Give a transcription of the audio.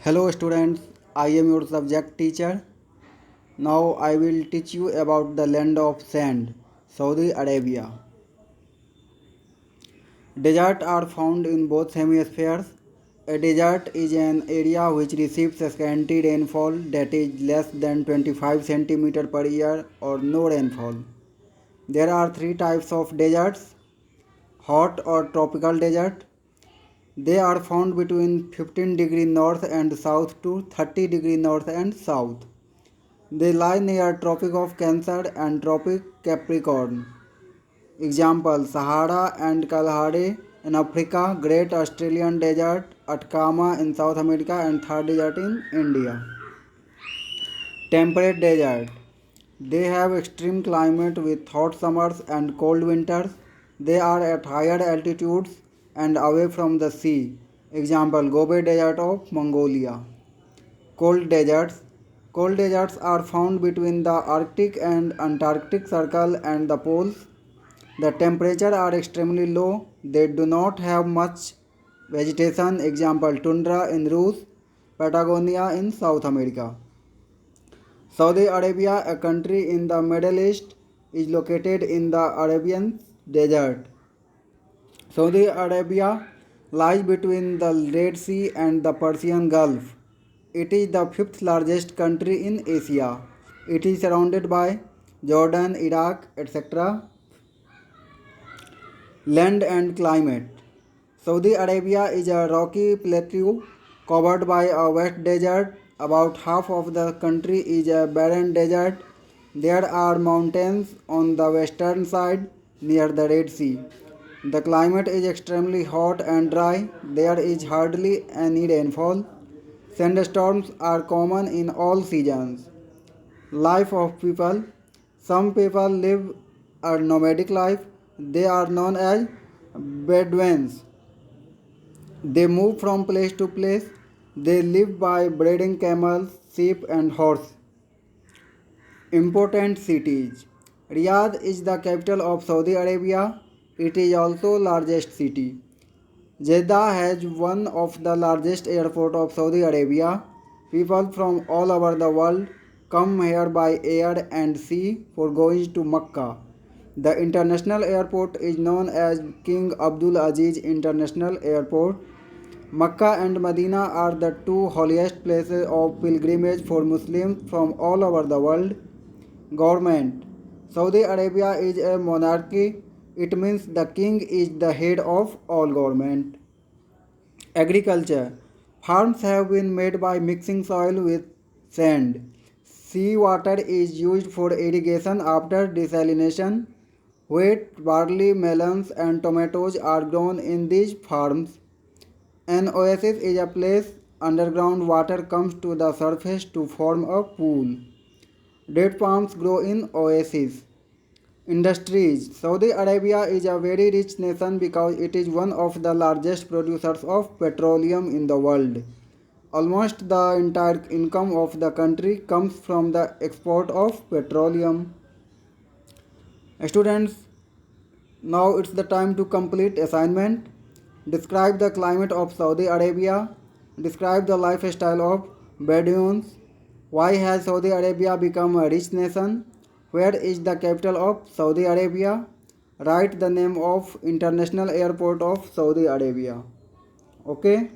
Hello students, I am your subject teacher. Now I will teach you about the land of sand, Saudi Arabia. Deserts are found in both hemispheres. A desert is an area which receives a scanty rainfall that is less than 25 centimeter per year or no rainfall. There are three types of deserts: hot or tropical desert. They are found between 15° north and south to 30° north and south. They lie near Tropic of Cancer and Tropic Capricorn. Example: Sahara and Kalahari in Africa, Great Australian Desert, Atacama in South America, and Thar Desert in India. Temperate desert. They have extreme climate with hot summers and cold winters. They are at higher altitudes and away from the sea. Example: Gobi Desert of Mongolia. Cold deserts. Cold deserts are found between the Arctic and Antarctic Circle and the poles. The temperatures are extremely low. They do not have much vegetation. Example: tundra in Rus, Patagonia in South America. Saudi Arabia, a country in the Middle East, is located in the Arabian Desert. Saudi Arabia lies between the Red Sea and the Persian Gulf. It is the fifth largest country in Asia. It is surrounded by Jordan, Iraq, etc. Land and climate. Saudi Arabia is a rocky plateau covered by a wet desert. About half of the country is a barren desert. There are mountains on the western side near the Red Sea. The climate is extremely hot and dry. There is hardly any rainfall. Sandstorms are common in all seasons. Life of people. Some people live a nomadic life. They are known as Bedouins. They move from place to place. They live by breeding camels, sheep, and horse. Important cities. Riyadh is the capital of Saudi Arabia. It is also largest city. Jeddah has one of the largest airports of Saudi Arabia. People from all over the world come here by air and sea for going to Mecca. The international airport is known as King Abdul Aziz International Airport. Mecca and Medina are the two holiest places of pilgrimage for Muslims from all over the world. Government. Saudi Arabia is a monarchy. It means the king is the head of all government. Agriculture. Farms have been made by mixing soil with sand. Sea water is used for irrigation after desalination. Wheat, barley, melons, and tomatoes are grown in these farms. An oasis is a place underground water comes to the surface to form a pool. Date palms grow in oases. Industries. Saudi Arabia is a very rich nation because it is one of the largest producers of petroleum in the world. Almost the entire income of the country comes from the export of petroleum. Students, now it's the time to complete assignment. Describe the climate of Saudi Arabia. Describe the lifestyle of Bedouins. Why has Saudi Arabia become a rich nation? Where is the capital of Saudi Arabia? Write the name of international airport of Saudi Arabia. Okay.